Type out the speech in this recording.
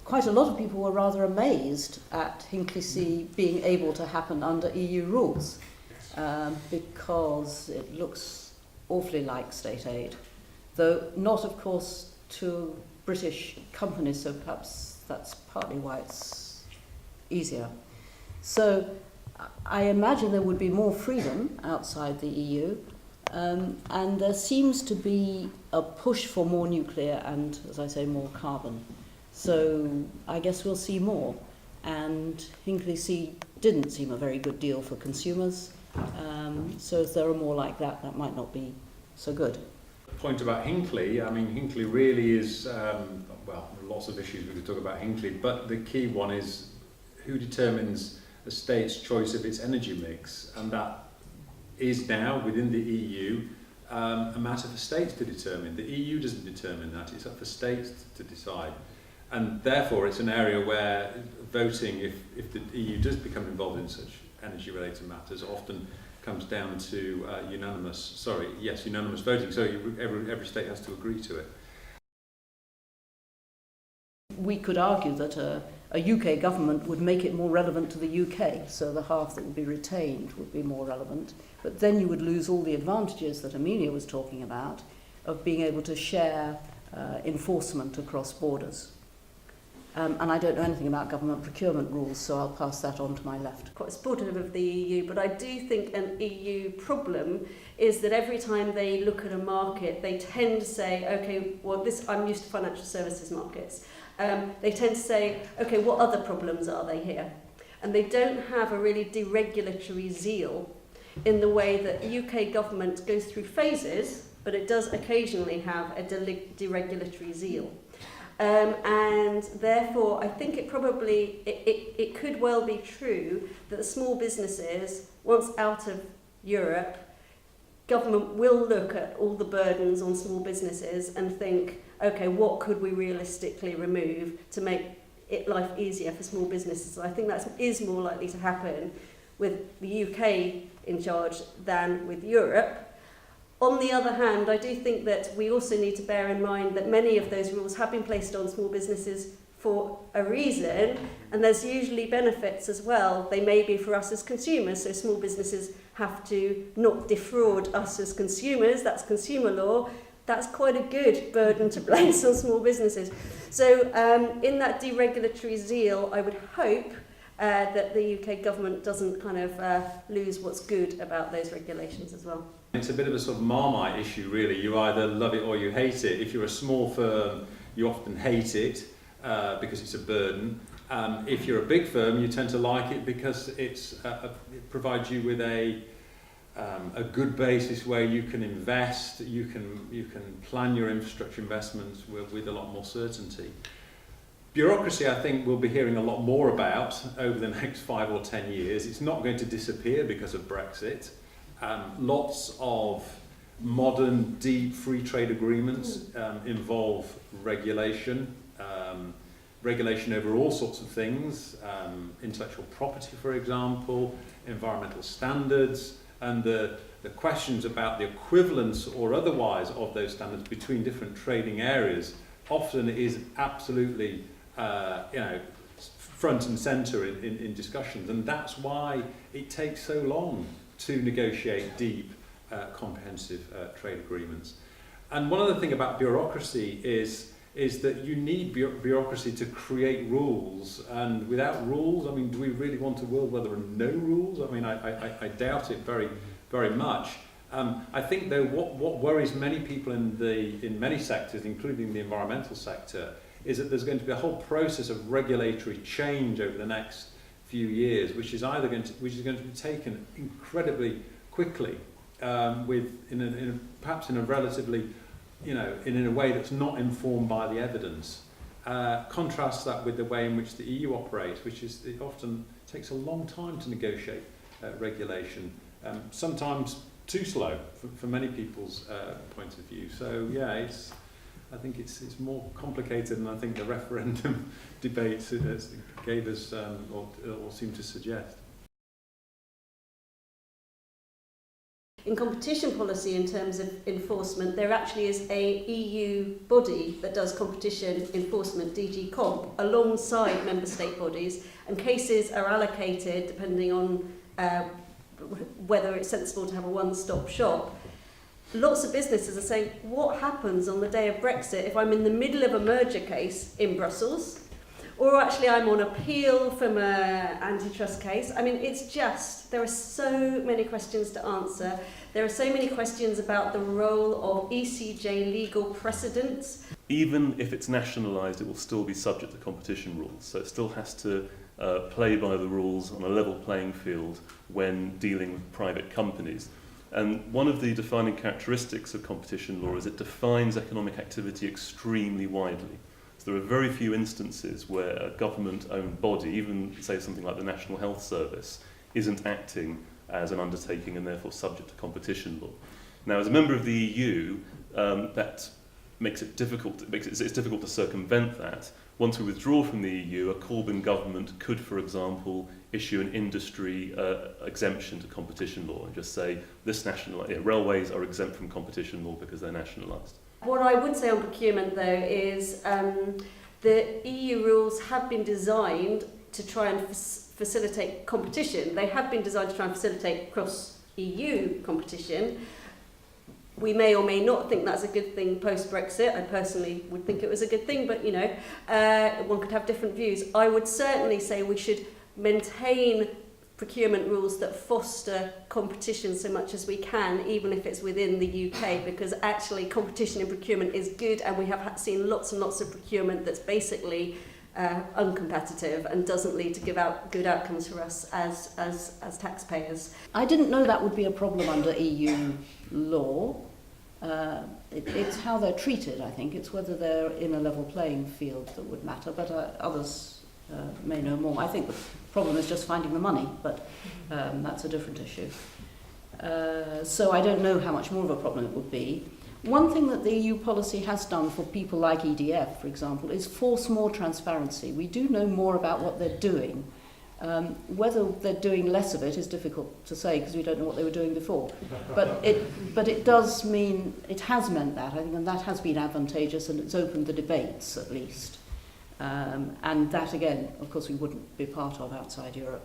quite a lot of people were rather amazed at Hinkley C being able to happen under EU rules, because it looks awfully like state aid, though not, of course, to British companies, so perhaps that's partly why it's easier. So I imagine there would be more freedom outside the EU, and there seems to be a push for more nuclear and, as I say, more carbon. So I guess we'll see more. And Hinkley C didn't seem a very good deal for consumers. So if there are more like that, that might not be so good. The point about Hinkley, I mean, Hinkley really is, well, there are lots of issues we could talk about Hinkley, but the key one is who determines the state's choice of its energy mix, and that is now within the EU a matter for states to determine. The EU doesn't determine that, it's up for states to decide. And therefore it's an area where voting, if the EU does become involved in such energy related matters, often comes down to unanimous voting, so every state has to agree to it. We could argue that a UK government would make it more relevant to the UK, so the half that would be retained would be more relevant, but then you would lose all the advantages that Amelia was talking about of being able to share enforcement across borders. And I don't know anything about government procurement rules, so I'll pass that on to my left. Quite supportive of the EU, but I do think an EU problem is that every time they look at a market, they tend to say, okay, well, I'm used to financial services markets. They tend to say, okay, what other problems are they here? And they don't have a really deregulatory zeal in the way that the UK government goes through phases, but it does occasionally have a deregulatory zeal. And therefore, I think it could well be true that the small businesses, once out of Europe, government will look at all the burdens on small businesses and think, okay, what could we realistically remove to make life easier for small businesses? I think that is more likely to happen with the UK in charge than with Europe. On the other hand, I do think that we also need to bear in mind that many of those rules have been placed on small businesses for a reason, and there's usually benefits as well. They may be for us as consumers, so small businesses have to not defraud us as consumers, that's consumer law. That's quite a good burden to place on small businesses. So in that deregulatory zeal, I would hope that the UK government doesn't kind of lose what's good about those regulations as well. It's a bit of a sort of Marmite issue, really. You either love it or you hate it. If you're a small firm, you often hate it because it's a burden. If you're a big firm, you tend to like it because it provides you with a good basis where you can invest, you can plan your infrastructure investments with a lot more certainty. Bureaucracy, I think, we'll be hearing a lot more about over the next 5 or 10 years. It's not going to disappear because of Brexit. Lots of modern, deep free trade agreements involve regulation, regulation over all sorts of things, intellectual property, for example, environmental standards, and the questions about the equivalence or otherwise of those standards between different trading areas often is absolutely front and centre in discussions, and that's why it takes so long to negotiate deep, comprehensive trade agreements. And one other thing about bureaucracy is that you need bureaucracy to create rules, and without rules, I mean, do we really want a world where there are no rules? I mean, I doubt it very, very much. I think, though, what worries many people in many sectors, including the environmental sector, is that there's going to be a whole process of regulatory change over the next few years, which is going to be taken incredibly quickly, perhaps in a relatively, in a way that's not informed by the evidence. Contrast that with the way in which the EU operates, which is it often takes a long time to negotiate regulation, sometimes too slow for many people's point of view. So yeah, I think it's more complicated than I think the referendum debate gave us or seemed to suggest. In competition policy, in terms of enforcement, there actually is a EU body that does competition enforcement, DG Comp, alongside member state bodies, and cases are allocated depending on whether it's sensible to have a one-stop shop. Lots of businesses are saying, what happens on the day of Brexit if I'm in the middle of a merger case in Brussels, or actually I'm on appeal from an antitrust case? I mean, it's just, there are so many questions to answer. There are so many questions about the role of ECJ legal precedents. Even if it's nationalised, it will still be subject to competition rules. So it still has to play by the rules on a level playing field when dealing with private companies. And one of the defining characteristics of competition law is it defines economic activity extremely widely. So there are very few instances where a government-owned body, even say something like the National Health Service, isn't acting as an undertaking and therefore subject to competition law. Now, as a member of the EU, that makes it difficult. It's difficult to circumvent that. Once we withdraw from the EU, a Corbyn government could, for example, issue an industry exemption to competition law and just say this railways are exempt from competition law because they're nationalised. What I would say on procurement, though, is the EU rules have been designed to try and facilitate competition. They have been designed to try and facilitate cross-EU competition. We may or may not think that's a good thing post-Brexit. I personally would think it was a good thing, but, you know, one could have different views. I would certainly say we should maintain procurement rules that foster competition so much as we can, even if it's within the UK, because actually competition in procurement is good, and we have seen lots and lots of procurement that's basically uncompetitive and doesn't lead to give out good outcomes for us as taxpayers. I didn't know that would be a problem under EU law. It's how they're treated, I think. It's whether they're in a level playing field that would matter, but others may know more. I think the problem is just finding the money, but that's a different issue. So I don't know how much more of a problem it would be. One thing that the EU policy has done for people like EDF, for example, is force more transparency. We do know more about what they're doing. Whether they're doing less of it is difficult to say because we don't know what they were doing before. But it does mean, it has meant that, I think, and that has been advantageous, and it's opened the debates at least. And that, again, of course, we wouldn't be part of outside Europe.